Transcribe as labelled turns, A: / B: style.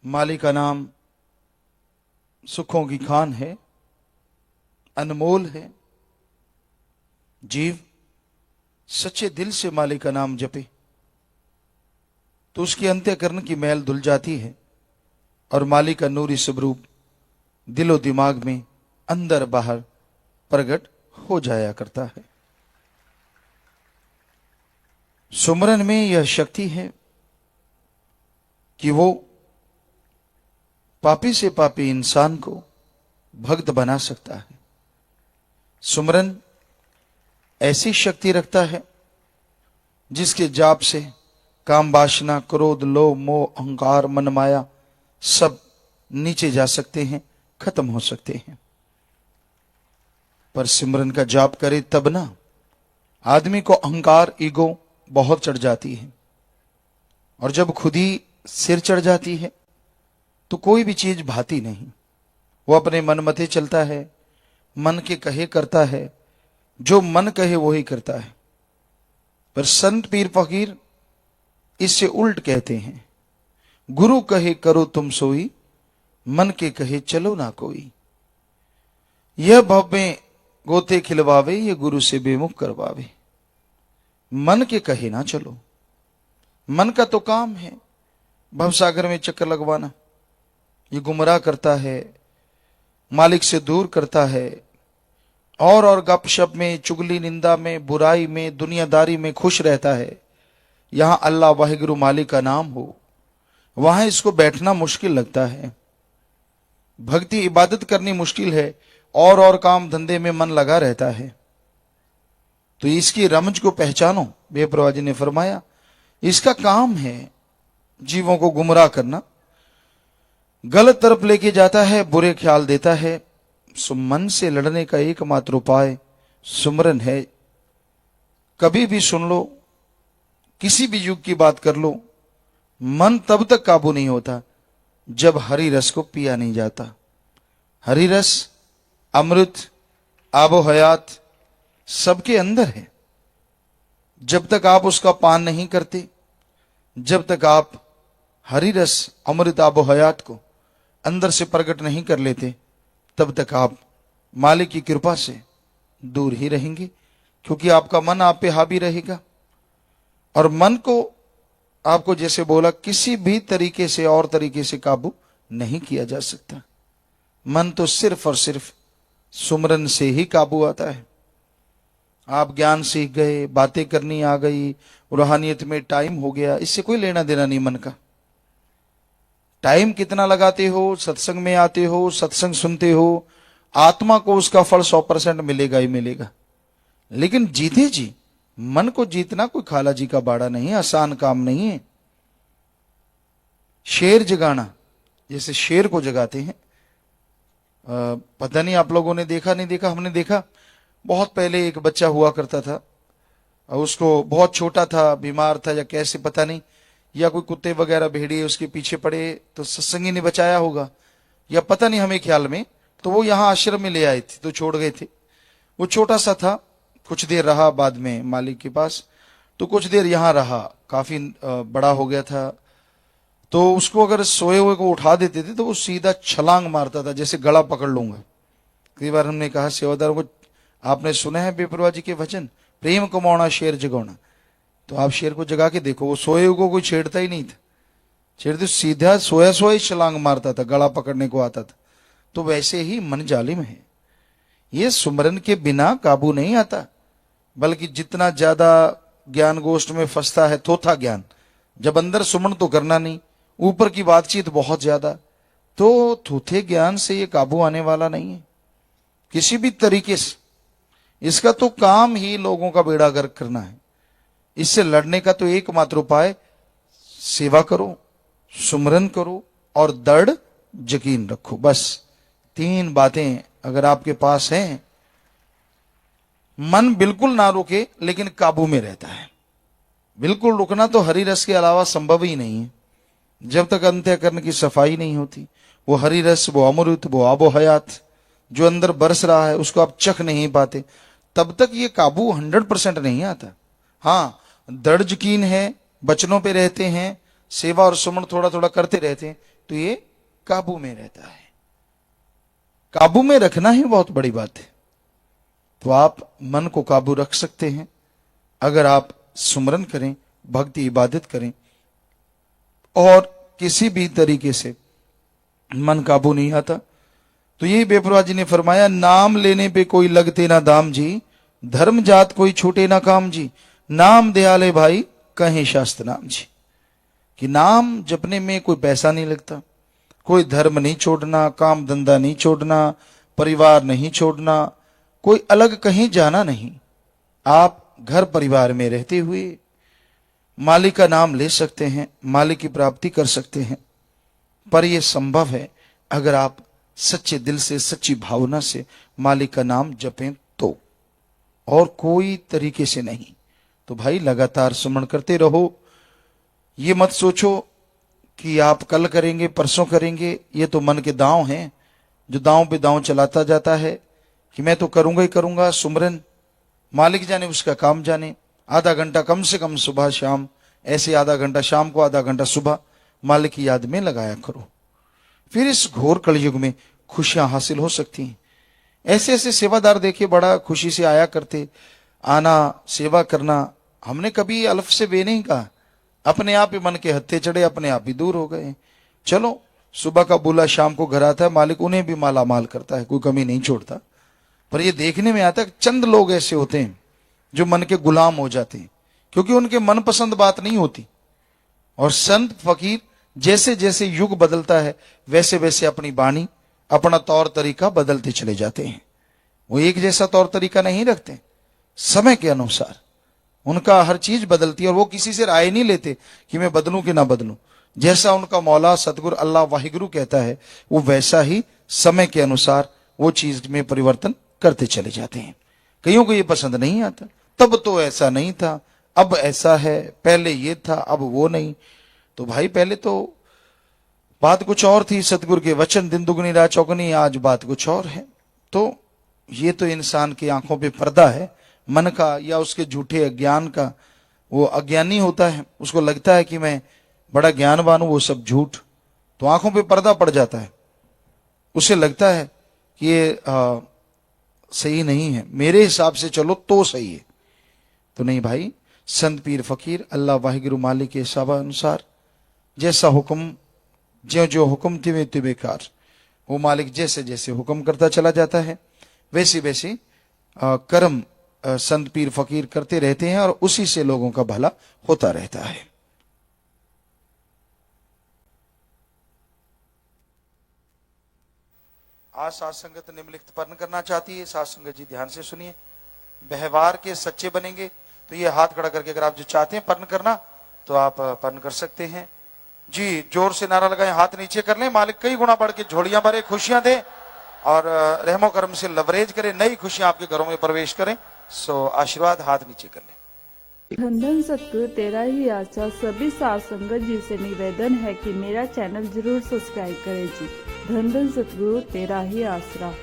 A: मालिक का नाम सुखों की खान है, अनमोल है। जीव सच्चे दिल से मालिक का नाम जपे तो उसके अंतःकरण की मैल धुल जाती है और मालिक का नूरी स्वरूप दिलो दिमाग में अंदर बाहर प्रकट हो जाया करता है। सुमरन में यह शक्ति है कि वो पापी से पापी इंसान को भक्त बना सकता है। सुमरन ऐसी शक्ति रखता है जिसके जाप से काम, वासना, क्रोध, लोभ, मोह, अहंकार, मनमाया सब नीचे जा सकते हैं, खत्म हो सकते हैं। पर सिमरन का जाप करे तब ना आदमी को अहंकार, ईगो बहुत चढ़ जाती है और जब खुद ही सिर चढ़ जाती है तो कोई भी चीज भाती नहीं। वो अपने मन मते चलता है, मन के कहे करता है, जो मन कहे वो ही करता है। पर संत पीर फकीर इससे उल्ट कहते हैं, गुरु कहे करो तुम सोई, मन के कहे चलो ना कोई। यह भव में गोते खिलवावे, ये गुरु से बेमुख करवावे। मन के कहे ना चलो। मन का तो काम है भवसागर में चक्कर लगवाना। ये गुमराह करता है, मालिक से दूर करता है और गपशप में, चुगली, निंदा में, बुराई में, दुनियादारी में खुश रहता है। यहां अल्लाह वाहिगुरु मालिक का नाम हो, वहां इसको बैठना मुश्किल लगता है। भक्ति इबादत करनी मुश्किल है और काम धंधे में मन लगा रहता है। तो इसकी रमज को पहचानो। बेप्रवाह जी ने फरमाया इसका काम है जीवों को गुमराह करना, गलत तरफ लेके जाता है, बुरे ख्याल देता है। सो मन से लड़ने का एकमात्र उपाय सुमरन है। कभी भी सुन लो, किसी भी युग की बात कर लो, मन तब तक काबू नहीं होता जब हरि रस को पिया नहीं जाता। हरि रस अमृत, आबो हयात सबके अंदर है। जब तक आप उसका पान नहीं करते, जब तक आप हरि रस, अमृत, आबो हयात को अंदर से प्रकट नहीं कर लेते, तब तक आप मालिक की कृपा से दूर ही रहेंगे। क्योंकि आपका मन आप पे हावी रहेगा और मन को आपको जैसे बोला किसी भी तरीके से और तरीके से काबू नहीं किया जा सकता। मन तो सिर्फ और सिर्फ सुमरन से ही काबू आता है। आप ज्ञान सीख गए, बातें करनी आ गई, रूहानियत में टाइम हो गया, इससे कोई लेना देना नहीं मन का। टाइम कितना लगाते हो, सत्संग में आते हो, सत्संग सुनते हो, आत्मा को उसका फल 100% मिलेगा ही मिलेगा। लेकिन जीते जी मन को जीतना कोई खाला जी का बाड़ा नहीं है, आसान काम नहीं है। शेर जगाना, जैसे शेर को जगाते हैं, पता नहीं आप लोगों ने देखा नहीं देखा, हमने देखा। बहुत पहले एक बच्चा हुआ करता था, उसको बहुत छोटा था, बीमार था या कैसे पता नहीं, या कोई कुत्ते वगैरह भेड़िए उसके पीछे पड़े तो सत्संगी ने बचाया होगा या पता नहीं, हमें ख्याल में। तो वो यहाँ आश्रम में ले आए थे तो छोड़ गए थे। वो छोटा सा था, कुछ देर रहा बाद में मालिक के पास, तो कुछ देर यहाँ रहा, काफी बड़ा हो गया था। तो उसको अगर सोए हुए को उठा देते थे तो वो सीधा छलांग मारता था, जैसे गला पकड़ लूंगा। कई बार हमने कहा सेवादार को, आपने सुना है बेप्रवाह जी के वचन, प्रेम कमाना शेर जगाना, तो आप शेर को जगा के देखो, वो सोए हुए को कोई छेड़ता ही नहीं था। छेड़ते सीधा सोया सोया ही छलांग मारता था, गला पकड़ने को आता था। तो वैसे ही मन जालिम है, ये सुमरन के बिना काबू नहीं आता। बल्कि जितना ज्यादा ज्ञान गोष्ठ में फंसता है थोथा ज्ञान, जब अंदर सुमन तो करना नहीं, ऊपर की बातचीत बहुत ज्यादा, तो थोथे ज्ञान से ये काबू आने वाला नहीं है किसी भी तरीके से। इसका तो काम ही लोगों का बेड़ा गर्क करना है। इससे लड़ने का तो एकमात्र उपाय सेवा करो, सुमरन करो और दृढ़ यकीन रखो। बस 3 बातें अगर आपके पास हैं, मन बिल्कुल ना रुके लेकिन काबू में रहता है। बिल्कुल रुकना तो हरि रस के अलावा संभव ही नहीं है। जब तक अंतःकरण की सफाई नहीं होती, वो हरि रस, वो अमृत, वो आबो हयात जो अंदर बरस रहा है उसको आप चख नहीं पाते, तब तक ये काबू 100% नहीं आता। हाँ, दृढ़ यकीन है, वचनों पे रहते हैं, सेवा और सुमन थोड़ा थोड़ा करते रहते हैं, तो ये काबू में रहता है। काबू में रखना ही बहुत बड़ी बात है। तो आप मन को काबू रख सकते हैं अगर आप सुमरन करें, भक्ति इबादत करें, और किसी भी तरीके से मन काबू नहीं आता। तो यही बेपरवाह जी ने फरमाया, नाम लेने पे कोई लगते ना दाम जी, धर्म जात कोई छूटे ना काम जी, नाम दयाले भाई कहें शास्त्र नाम जी। कि नाम जपने में कोई पैसा नहीं लगता, कोई धर्म नहीं छोड़ना, काम धंधा नहीं छोड़ना, परिवार नहीं छोड़ना, कोई अलग कहीं जाना नहीं। आप घर परिवार में रहते हुए मालिक का नाम ले सकते हैं, मालिक की प्राप्ति कर सकते हैं। पर यह संभव है अगर आप सच्चे दिल से, सच्ची भावना से मालिक का नाम जपें तो, और कोई तरीके से नहीं। तो भाई लगातार सुमरण करते रहो। ये मत सोचो कि आप कल करेंगे, परसों करेंगे। ये तो मन के दांव हैं, जो दांव पे दांव चलाता जाता है कि मैं तो करूंगा ही करूंगा सुमरन, मालिक जाने उसका काम जाने। आधा घंटा कम से कम सुबह शाम, ऐसे आधा घंटा शाम को, आधा घंटा सुबह मालिक की याद में लगाया करो। फिर इस घोर कलयुग में खुशियां हासिल हो सकती हैं। ऐसे ऐसे सेवादार देखिए बड़ा खुशी से आया करते, आना, सेवा करना। हमने कभी अल्फ से बे नहीं कहा, अपने आप ही मन के हत्थे चढ़े, अपने आप ही दूर हो गए। चलो, सुबह का बुला शाम को घर आता है, मालिक उन्हें भी माला माल करता है, कोई कमी नहीं छोड़ता। पर ये देखने में आता है चंद लोग ऐसे होते हैं जो मन के गुलाम हो जाते हैं, क्योंकि उनके मनपसंद बात नहीं होती। और संत फकीर जैसे जैसे युग बदलता है वैसे वैसे अपनी वाणी, अपना तौर तरीका बदलते चले जाते हैं। वो एक जैसा तौर तरीका नहीं रखते, समय के अनुसार उनका हर चीज बदलती है। और वो किसी से राय नहीं लेते कि मैं बदलूं कि ना बदलूं। जैसा उनका मौला सतगुरु अल्लाह वाहिगुरु कहता है, वो वैसा ही समय के अनुसार वो चीज में परिवर्तन करते चले जाते हैं। कईयों को ये पसंद नहीं आता, तब तो ऐसा नहीं था, अब ऐसा है, पहले ये था, अब वो नहीं। तो भाई पहले तो बात कुछ और थी, सतगुरु के वचन दिन दुगनी रात चौगनी, आज बात कुछ और है। तो ये तो इंसान की आंखों पे पर्दा है मन का, या उसके झूठे अज्ञान का। वो अज्ञानी होता है, उसको लगता है कि मैं बड़ा ज्ञानवान हूं, वो सब झूठ। तो आंखों पे पर्दा पड़ जाता है, उसे लगता है कि ये सही नहीं है, मेरे हिसाब से चलो तो सही है। तो नहीं भाई, संत पीर फकीर अल्लाह वाहिगुरु मालिक के हिसाब अनुसार जैसा हुक्म, ज्यो ज्यो हुक्म तिवे तिवे कार, वो मालिक जैसे जैसे हुक्म करता चला जाता है वैसे वैसे कर्म संत पीर फकीर करते रहते हैं, और उसी से लोगों का भला होता रहता है। आज साध संगत निम्नलिखित पर्ण करना चाहती है। साध संगत जी ध्यान से सुनिए। व्यवहार के सच्चे बनेंगे तो ये हाथ खड़ा करके अगर आप जो चाहते हैं पर्ण करना तो आप पर्ण कर सकते हैं जी। जोर से नारा लगाएं, हाथ नीचे कर लें। मालिक कई गुना बढ़ के झोलियां भरे, खुशियां दे, और रहमो करम से लवरेज करें, नई खुशियां आपके घरों में प्रवेश करें। सो आशीर्वाद, हाथ नीचे कर लें।
B: धन धन सतगुरु तेरा ही आशा। सभी साध संगत जी से निवेदन है कि मेरा चैनल जरूर सब्सक्राइब करें जी। धन धन सतगुरु तेरा ही आसरा।